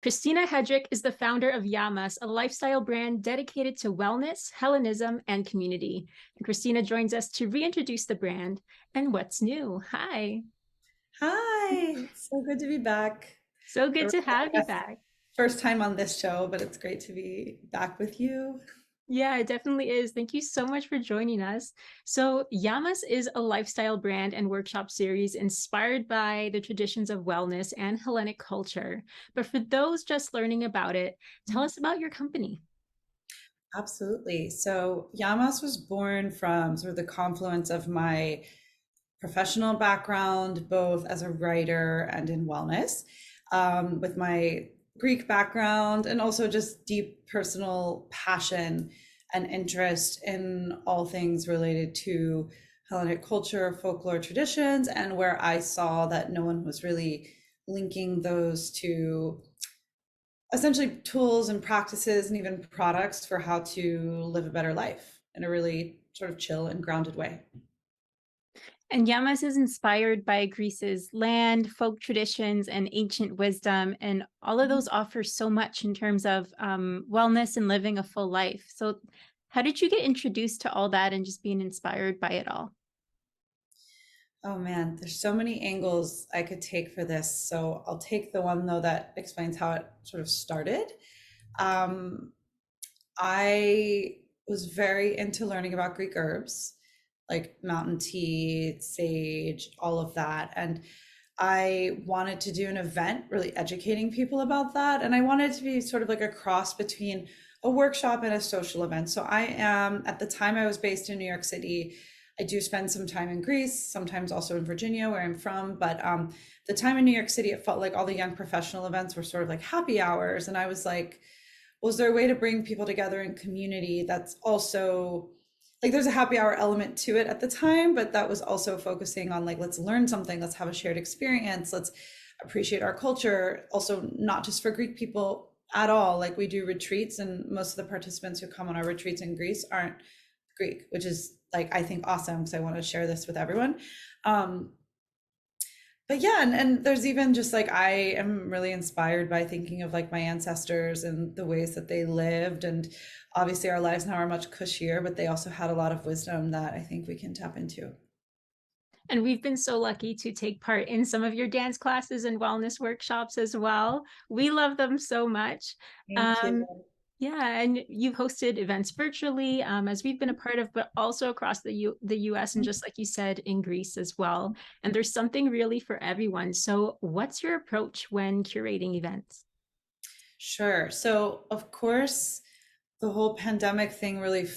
Kristina Headrick is the founder of Yia Mas, a lifestyle brand dedicated to wellness, Hellenism, and community. And Kristina joins us to reintroduce the brand and what's new. Hi. Hi, it's so good to be back. So good Or to I have you guess back. first time on this show, but it's great to be back with you. Yeah, it definitely is. Thank you so much for joining us. So, Yia Mas is a lifestyle brand and workshop series inspired by the traditions of wellness and Hellenic culture. But for those just learning about it, tell us about your company. Absolutely. So Yia Mas was born from sort of the confluence of my professional background, both as a writer and in wellness, with my Greek background, and also just deep personal passion and interest in all things related to Hellenic culture, folklore traditions, and where I saw that no one was really linking those to essentially tools and practices and even products for how to live a better life in a really sort of chill and grounded way. And Yia Mas is inspired by Greece's land, folk traditions, and ancient wisdom. And all of those offer so much in terms of wellness and living a full life. So, how did you get introduced to all that and just being inspired by it all? Oh man, there's so many angles I could take for this. So I'll take the one though that explains how it sort of started. Um, I was very into learning about Greek herbs, like mountain tea, sage, all of that. And I wanted to do an event really educating people about that. And I wanted to be sort of like a cross between a workshop and a social event. So I am, at the time I was based in New York City. I do spend some time in Greece, sometimes also in Virginia, where I'm from. But the time in New York City, it felt like all the young professional events were sort of like happy hours. And I was like, was there a way to bring people together in community that's also like there's a happy hour element to it at the time, but that was also focusing on like, let's learn something, let's have a shared experience, let's appreciate our culture. Also, not just for Greek people at all. Like we do retreats, and most of the participants who come on our retreats in Greece aren't Greek, which is like, I think awesome because I want to share this with everyone. Um, but yeah, and there's even just like I am really inspired by thinking of like my ancestors and the ways that they lived. And obviously our lives now are much cushier, but they also had a lot of wisdom that I think we can tap into. And we've been so lucky to take part in some of your dance classes and wellness workshops as well. We love them so much. Thank you. Um, yeah, and you've hosted events virtually, as we've been a part of, but also across the US, and just like you said, in Greece as well. And there's something really for everyone. So, what's your approach when curating events? Sure. So of course, the whole pandemic thing really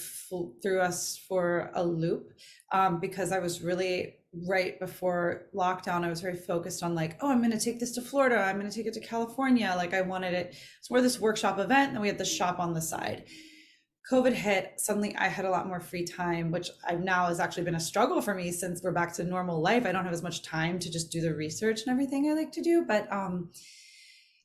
threw us for a loop, because I was really right before lockdown. I was very focused on like, oh, I'm going to take this to Florida. I'm going to take it to California. Like I wanted it. So we're this workshop event, and we had the shop on the side. COVID hit. Suddenly, I had a lot more free time, which I've now has actually been a struggle for me since we're back to normal life. I don't have as much time to just do the research and everything I like to do, but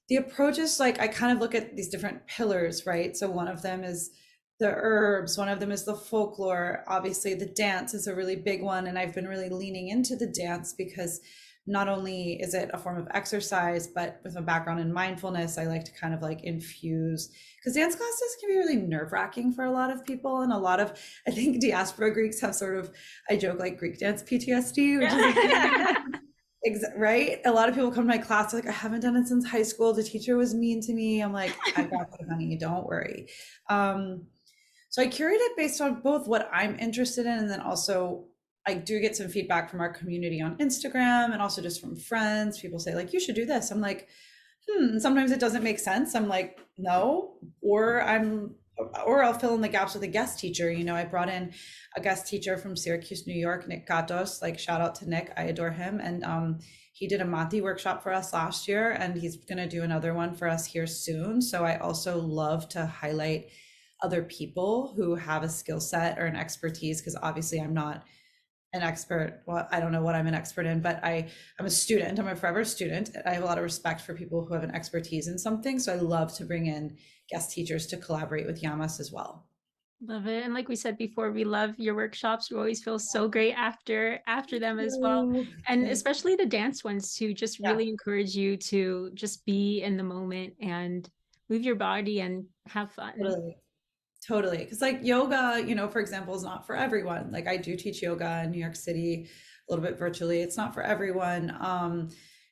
the approach is like I kind of look at these different pillars, right? So one of them is the herbs, one of them is the folklore. Obviously, the dance is a really big one. And I've been really leaning into the dance because not only is it a form of exercise, but with a background in mindfulness, I like to kind of like infuse because dance classes can be really nerve wracking for a lot of people. And a lot of, I think diaspora Greeks have sort of, I joke like Greek dance PTSD, which is Yeah. right? A lot of people come to my class like, I haven't done it since high school. The teacher was mean to me. I'm like, I got you, honey. Don't worry. Um, so I curate it based on both what I'm interested in, and then also I do get some feedback from our community on Instagram and also just from friends. People say like, you should do this. I'm like, sometimes it doesn't make sense. I'm like, no, or I'll fill in the gaps with a guest teacher. You know, I brought in a guest teacher from Syracuse, New York, Nick Gatos. Like, shout out to Nick, I adore him. And he did a Mati workshop for us last year, and he's going to do another one for us here soon. So I also love to highlight other people who have a skill set or an expertise, because obviously I'm not an expert. Well, I don't know what I'm an expert in, but I'm a student. I'm a forever student. I have a lot of respect for people who have an expertise in something. So I love to bring in guest teachers to collaborate with Yia Mas as well. Love it. And like we said before, we love your workshops. We always feel so great after them as well. Ooh, And thank especially the dance ones too, just Yeah, really encourage you to just be in the moment and move your body and have fun. totally. Totally. Because like yoga, for example, is not for everyone. Like I do teach yoga in New York City a little bit virtually. It's not for everyone.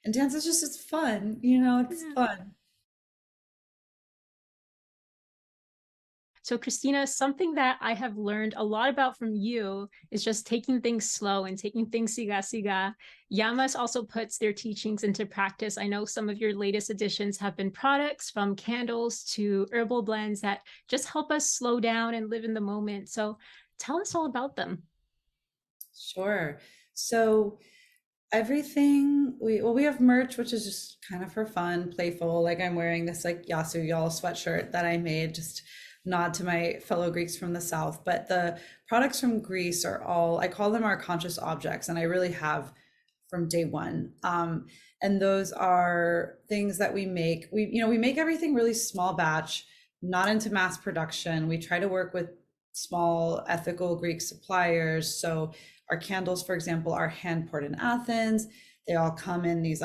And dance is just, it's fun, it's Yeah. fun. So, Christina, something that I have learned a lot about from you is just taking things slow and taking things siga siga. Yia Mas also puts their teachings into practice. I know some of your latest additions have been products from candles to herbal blends that just help us slow down and live in the moment. So, tell us all about them. Sure. So everything we have merch, which is just kind of for fun, playful. Like I'm wearing this like Yasu y'all sweatshirt that I made, just nod to my fellow Greeks from the South. But the products from Greece are all, I call them our conscious objects, and I really have from day one. And those are things that we make. We make everything really small batch, not into mass production. We try to work with small ethical Greek suppliers. So our candles, for example, are hand poured in Athens. They all come in these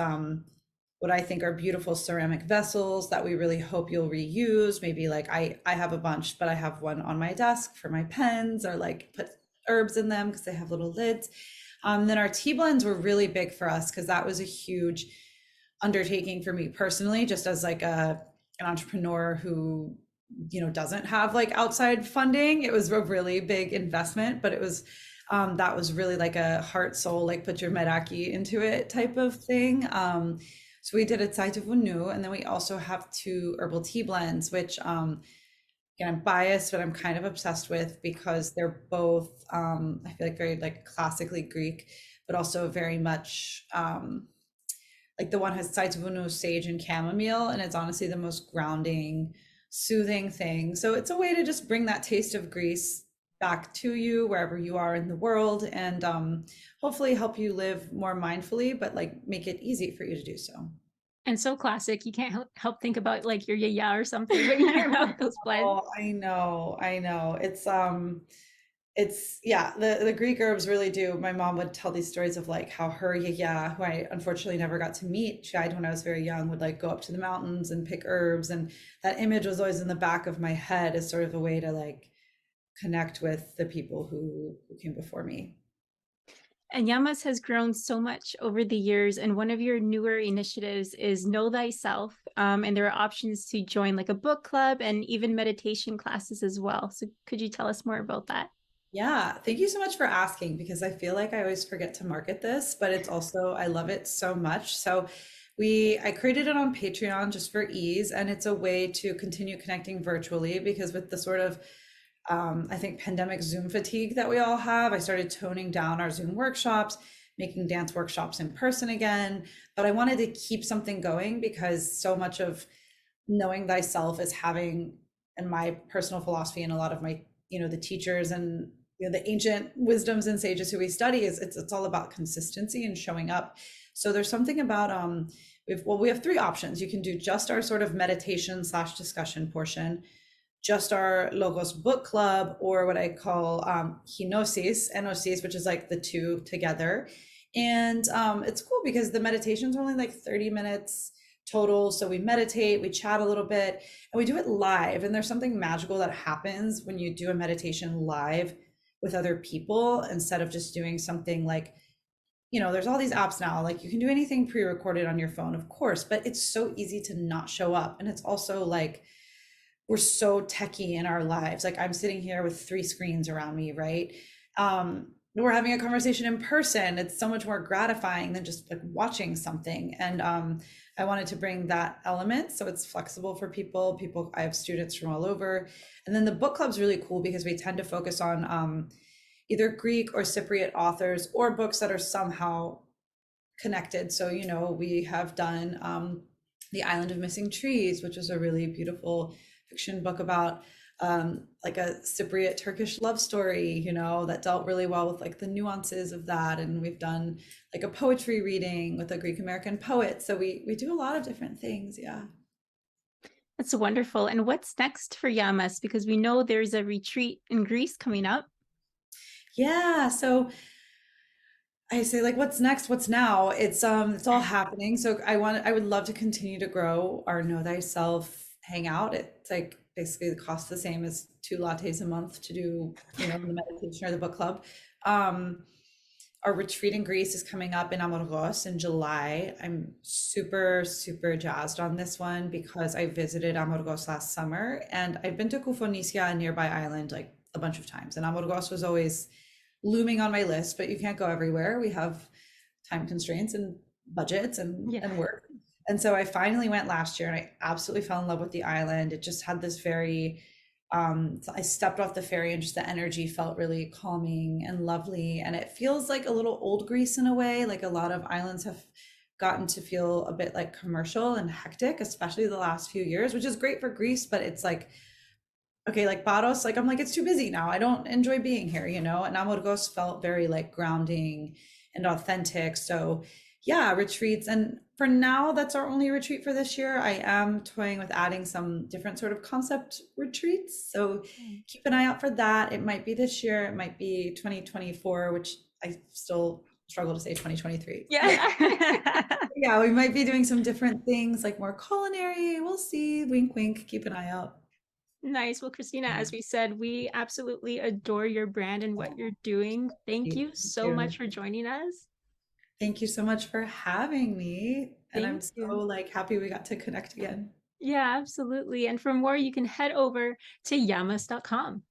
what I think are beautiful ceramic vessels that we really hope you'll reuse. Maybe like I have a bunch, but I have one on my desk for my pens, or like put herbs in them because they have little lids. Then our tea blends were really big for us because that was a huge undertaking for me personally, just as like an entrepreneur who doesn't have like outside funding. It was a really big investment, but it was that was really like a heart soul, like put your meraki into it type of thing. So we did a Tsaitavunu, and then we also have two herbal tea blends, which again, I'm biased, but I'm kind of obsessed with because they're both I feel like very like classically Greek, but also very much like the one has Tsaitavunu, sage, and chamomile, and it's honestly the most grounding, soothing thing. So it's a way to just bring that taste of Greece back to you wherever you are in the world, and hopefully help you live more mindfully, but like make it easy for you to do so. And so classic. You can't help think about like your yaya or something when you hear about those blends. Oh, I know, I know. It's yeah, the Greek herbs really do. My mom would tell these stories of like how her yaya, who I unfortunately never got to meet, she died when I was very young, would like go up to the mountains and pick herbs, and that image was always in the back of my head as sort of a way to like connect with the people who came before me. And Yia Mas has grown so much over the years. And one of your newer initiatives is Know Thyself. And there are options to join like a book club and even meditation classes as well. So could you tell us more about that? Yeah, thank you so much for asking, because I feel like I always forget to market this, but it's also, I love it so much. So I created it on Patreon just for ease, and it's a way to continue connecting virtually, because with the sort of I think pandemic Zoom fatigue that we all have, I started toning down our Zoom workshops, making dance workshops in person again. But I wanted to keep something going because so much of knowing thyself is having, and my personal philosophy and a lot of my, the teachers and the ancient wisdoms and sages who we study is it's all about consistency and showing up. So there's something about we have three options. You can do just our sort of meditation slash discussion portion, just our Logos book club, or what I call Enosis, which is like the two together. And it's cool because the meditations are only like 30 minutes total. So we meditate, we chat a little bit, and we do it live. And there's something magical that happens when you do a meditation live with other people instead of just doing something like, there's all these apps now, like you can do anything pre-recorded on your phone, of course, but it's so easy to not show up. And it's also like, we're so techie in our lives. Like I'm sitting here with three screens around me, right? We're having a conversation in person. It's so much more gratifying than just like watching something. And I wanted to bring that element so it's flexible for people. I have students from all over. And then the book club's really cool because we tend to focus on either Greek or Cypriot authors or books that are somehow connected. So, we have done The Island of Missing Trees, which is a really beautiful fiction book about like a Cypriot Turkish love story, that dealt really well with like the nuances of that. And we've done like a poetry reading with a Greek American poet. So we do a lot of different things. Yeah. That's wonderful. And what's next for Yia Mas? Because we know there's a retreat in Greece coming up. Yeah, so I say like what's next, what's now? It's all happening. So I would love to continue to grow our Know Thyself hangout. It's like basically the cost the same as 2 lattes a month to do, the meditation or the book club. Um, our retreat in Greece is coming up in Amorgos in July. I'm super, super jazzed on this one because I visited Amorgos last summer and I've been to Koufonisia, a nearby island, like a bunch of times. And Amorgos was always looming on my list, but you can't go everywhere. We have time constraints and budgets Yeah. and work. And so I finally went last year and I absolutely fell in love with the island. It just had this very, I stepped off the ferry and just the energy felt really calming and lovely. And it feels like a little old Greece in a way. Like a lot of islands have gotten to feel a bit like commercial and hectic, especially the last few years, which is great for Greece, but it's like, okay, like Paros, like I'm like, it's too busy now. I don't enjoy being here, And Amorgos felt very like grounding and authentic. So yeah, retreats. And for now, that's our only retreat for this year. I am toying with adding some different sort of concept retreats. So keep an eye out for that. It might be this year, it might be 2024, which I still struggle to say 2023. Yeah. Yeah, we might be doing some different things like more culinary. We'll see. Wink, wink. Keep an eye out. Nice. Well, Kristina, Yeah. as we said, we absolutely adore your brand and what you're doing. Thank you Thank so you. much for joining us. Thank you so much for having me. And I'm Thank so you. like happy we got to connect again. Yeah, absolutely. And for more, you can head over to yamas.com.